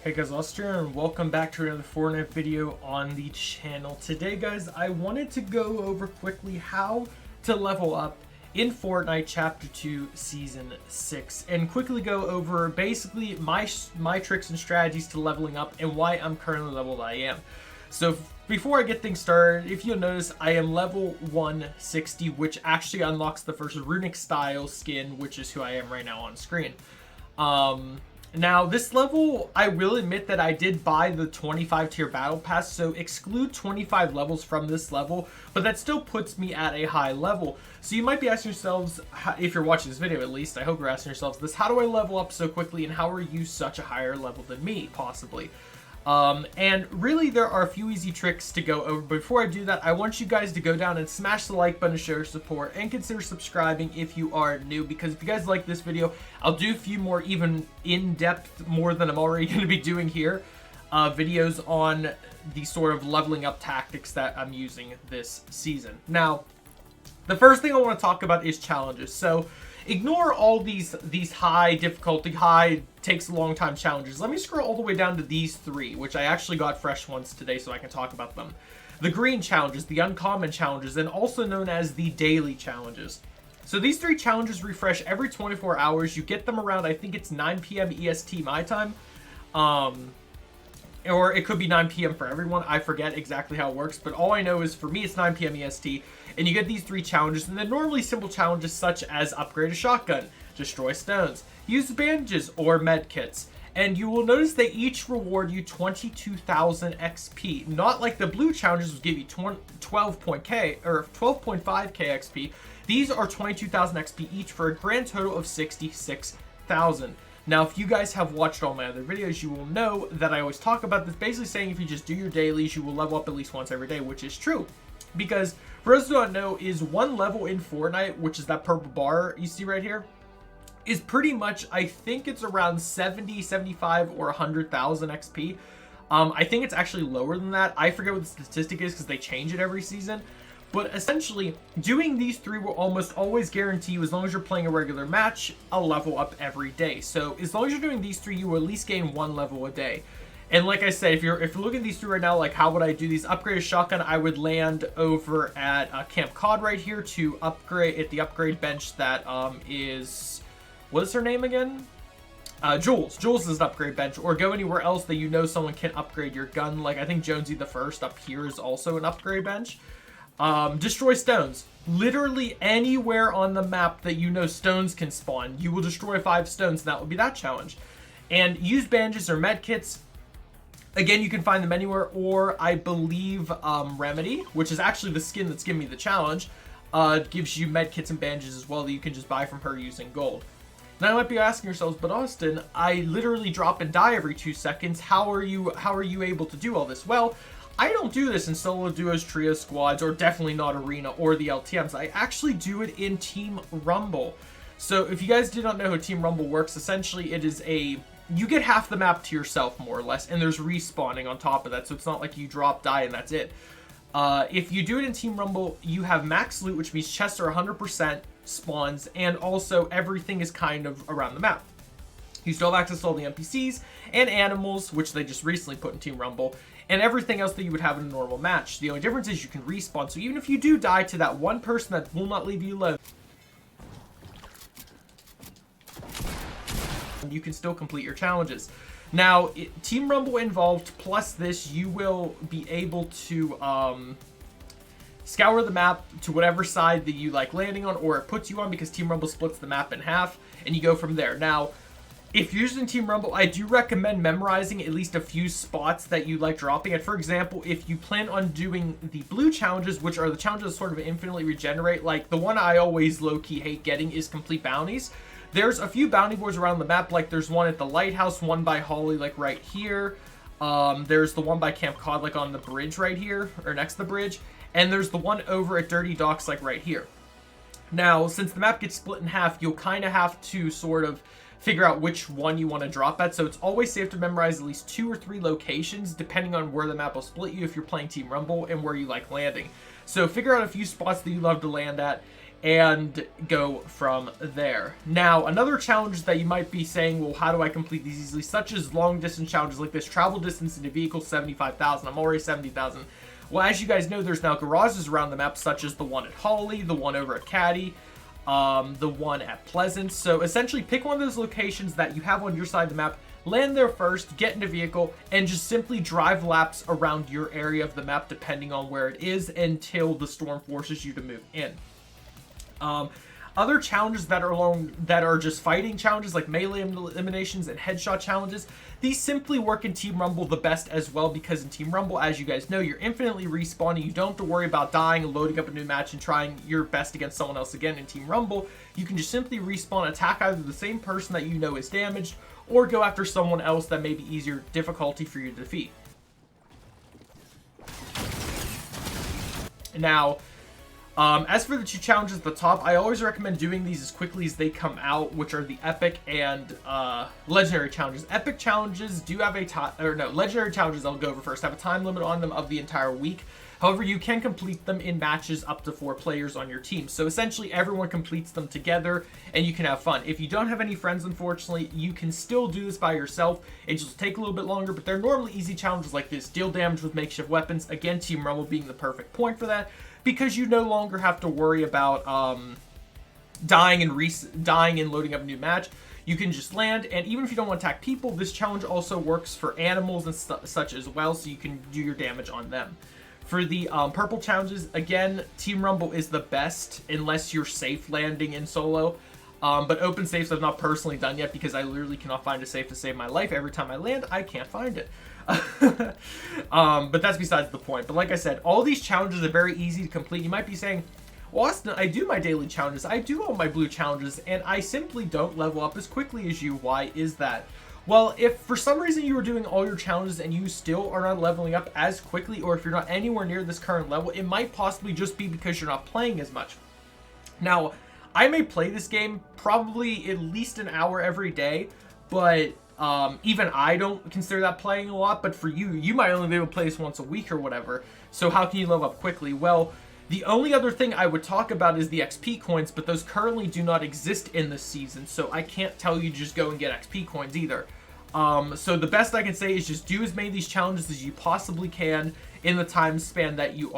Hey guys, Lester, and welcome back to another Fortnite video on the channel. Today, guys, I wanted to go over quickly how to level up in Fortnite Chapter 2 Season 6 and quickly go over basically my tricks and strategies to leveling up and why I'm currently leveled I am. So before I get things started, if you'll notice, I am level 160, which actually unlocks the first runic style skin, which is who I am right now on screen. Now, this level, I will admit that I did buy the 25 tier battle pass, so exclude 25 levels from this level, but that still puts me at a high level. So you might be asking yourselves, if you're watching this video at least, I hope you're asking yourselves this, how do I level up so quickly and how are you such a higher level than me, possibly? And really there are a few easy tricks to go over. But before I do that, I want you guys to go down and smash the like button to show your support and consider subscribing if you are new, because if you guys like this video, I'll do a few more even in-depth, more than I'm already going to be doing here, videos on the sort of leveling up tactics that I'm using this season. Now, the first thing I want to talk about is challenges. So ignore all these high difficulty, high takes a long time challenges. Let me scroll all the way down to these three, which I actually got fresh ones today so I can talk about them. The green challenges, the uncommon challenges, and also known as the daily challenges. So these three challenges refresh every 24 hours. You get them around, I think it's 9 p.m. EST my time. Or it could be 9 p.m. for everyone. I forget exactly how it works, but all I know is for me it's 9 p.m. EST, and you get these three challenges, and they're normally simple challenges such as upgrade a shotgun, destroy stones, use bandages or med kits. And you will notice they each reward you 22,000 XP. Not like the blue challenges would give you 12.5k XP. These are 22,000 XP each for a grand total of 66,000. Now, if you guys have watched all my other videos, you will know that I always talk about this, basically saying if you just do your dailies, you will level up at least once every day, which is true. Because, for those who don't know, is one level in Fortnite, which is that purple bar you see right here, is pretty much, I think it's around 70, 75, or 100,000 XP. I think it's actually lower than that. I forget what the statistic is because they change it every season. But essentially, doing these three will almost always guarantee you, as long as you're playing a regular match, a level up every day. So as long as you're doing these three, you will at least gain one level a day. And like I said, if you're looking at these three right now, like how would I do these? Upgrade a shotgun, I would land over at Camp Cod right here to upgrade at the upgrade bench that is, what is her name again? Jules. Jules is an upgrade bench. Or go anywhere else that you know someone can upgrade your gun. Like I think Jonesy the First up here is also an upgrade bench. Destroy stones. Literally anywhere on the map that you know stones can spawn, you will destroy 5 stones, and that will be that challenge. And use bandages or med kits. Again, you can find them anywhere, or I believe Remedy, which is actually the skin that's giving me the challenge, gives you med kits and bandages as well that you can just buy from her using gold. Now you might be asking yourselves, but Austin, I literally drop and die every 2 seconds. How are you able to do all this? Well, I don't do this in solo duos, trio squads, or definitely not arena or the LTMs. I actually do it in Team Rumble. So if you guys did not know how Team Rumble works, essentially it is you get half the map to yourself more or less, and there's respawning on top of that. So it's not like you drop, die, and that's it. If you do it in Team Rumble, you have max loot, which means chests are 100% spawns, and also everything is kind of around the map. You still have access to all the NPCs and animals, which they just recently put in Team Rumble, and everything else that you would have in a normal match. The only difference is you can respawn, so even if you do die to that one person that will not leave you alone, you can still complete your challenges. Now, Team Rumble involved, plus this, you will be able to scour the map to whatever side that you like landing on, or it puts you on, because Team Rumble splits the map in half, and you go from there. Now, if you're using Team Rumble, I do recommend memorizing at least a few spots that you like dropping at. For example, if you plan on doing the blue challenges, which are the challenges that sort of infinitely regenerate, like the one I always low-key hate getting is complete bounties. There's a few bounty boards around the map, like there's one at the lighthouse, one by Holly, like right here. There's the one by Camp Cod, like on the bridge right here, or next to the bridge. And there's the one over at Dirty Docks, like right here. Now, since the map gets split in half, you'll kind of have to sort of figure out which one you want to drop at. So it's always safe to memorize at least 2 or 3 locations, depending on where the map will split you if you're playing Team Rumble and where you like landing. So figure out a few spots that you love to land at, and go from there. Now, another challenge that you might be saying, well, how do I complete these easily? Such as long distance challenges like this. Travel distance in a vehicle, 75,000. I'm already 70,000. Well, as you guys know, there's now garages around the map, such as the one at Holly, the one over at Caddy, the one at Pleasance. So essentially pick one of those locations that you have on your side of the map, land there first, get in a vehicle, and just simply drive laps around your area of the map, depending on where it is, until the storm forces you to move in. Other challenges that are just fighting challenges like melee eliminations and headshot challenges, these simply work in Team Rumble the best as well, because in Team Rumble, as you guys know, you're infinitely respawning. You don't have to worry about dying and loading up a new match and trying your best against someone else again. In Team Rumble, you can just simply respawn, attack either the same person that you know is damaged, or go after someone else that may be easier difficulty for you to defeat. Now, as for the two challenges at the top, I always recommend doing these as quickly as they come out, which are the epic and legendary challenges. Epic challenges do have legendary challenges I'll go over first, have a time limit on them of the entire week. However, you can complete them in matches up to 4 players on your team. So essentially everyone completes them together and you can have fun. If you don't have any friends, unfortunately, you can still do this by yourself. It just take a little bit longer, but they're normally easy challenges like this. Deal damage with makeshift weapons. Again, Team Rumble being the perfect point for that, because you no longer have to worry about dying and loading up a new match. You can just land, and even if you don't want to attack people, this challenge also works for animals and such as well, so you can do your damage on them. For the purple challenges, again, Team Rumble is the best unless you're safe landing in solo. But open safes I've not personally done yet, because I literally cannot find a safe to save my life. Every time I land, I can't find it. But that's besides the point. But like I said, all these challenges are very easy to complete. You might be saying, well, Austin, I do my daily challenges, I do all my blue challenges, and I simply don't level up as quickly as you. Why is that? Well, if for some reason you are doing all your challenges and you still are not leveling up as quickly, or if you're not anywhere near this current level, it might possibly just be because you're not playing as much. Now, I may play this game probably at least an hour every day, but even I don't consider that playing a lot. But for you, you might only be able to play this once a week or whatever. So how can you level up quickly? Well, the only other thing I would talk about is the XP coins, but those currently do not exist in this season, so I can't tell you just go and get XP coins either. So the best I can say is just do as many of these challenges as you possibly can in the time span that you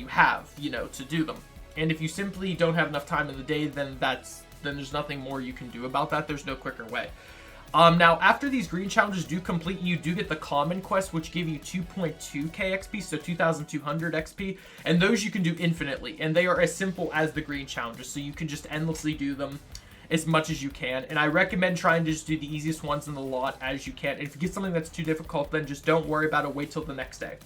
have, you know, to do them. And if you simply don't have enough time in the day, then there's nothing more you can do about that. There's no quicker way. Now, after these green challenges do complete, you do get the common quests, which give you 2.2k XP, so 2,200 XP, and those you can do infinitely, and they are as simple as the green challenges, so you can just endlessly do them as much as you can. And I recommend trying to just do the easiest ones in the lot as you can. And if you get something that's too difficult, then just don't worry about it. Wait till the next day.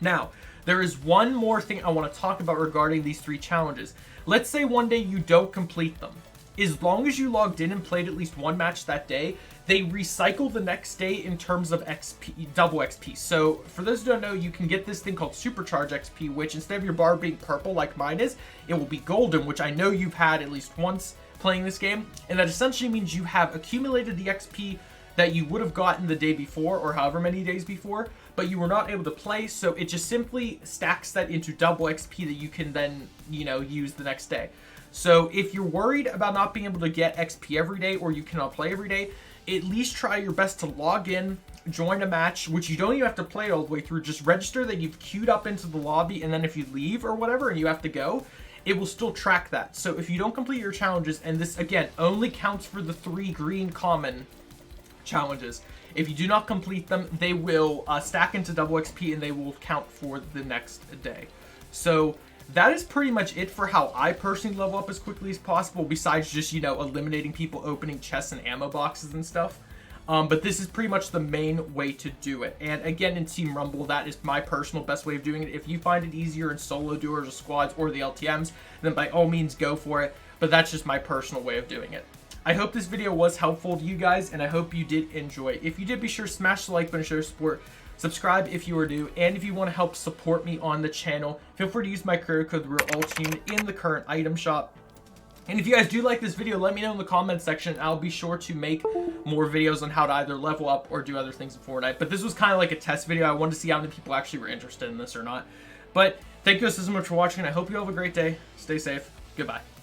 Now, there is one more thing I want to talk about regarding these 3 challenges. Let's say one day you don't complete them. As long as you logged in and played at least one match that day, they recycle the next day in terms of XP, double XP. So for those who don't know, you can get this thing called Supercharge XP, which instead of your bar being purple like mine is, it will be golden, which I know you've had at least once playing this game. And that essentially means you have accumulated the XP that you would have gotten the day before, or however many days before, but you were not able to play, so it just simply stacks that into double XP that you can then, you know, use the next day. So if you're worried about not being able to get XP every day, or you cannot play every day, at least try your best to log in, join a match, which you don't even have to play all the way through. Just register that you've queued up into the lobby, and then if you leave or whatever and you have to go, it will still track that. So if you don't complete your challenges, and this again only counts for the 3 green common challenges, if you do not complete them, they will stack into double XP and they will count for the next day. So that is pretty much it for how I personally level up as quickly as possible, besides just, you know, eliminating people opening chests and ammo boxes and stuff. But this is pretty much the main way to do it. And again, in Team Rumble, that is my personal best way of doing it. If you find it easier in solo duos or squads or the LTMs, then by all means go for it. But that's just my personal way of doing it. I hope this video was helpful to you guys, and I hope you did enjoy. If you did, be sure to smash the like button, show your support. Subscribe if you are new, and if you want to help support me on the channel, feel free to use my creator code TheRealUltraUnit in the current item shop. And if you guys do like this video, let me know in the comments section. I'll be sure to make more videos on how to either level up or do other things in Fortnite. But this was kind of like a test video. I wanted to see how many people actually were interested in this or not. But thank you guys so much for watching. I hope you all have a great day. Stay safe. Goodbye.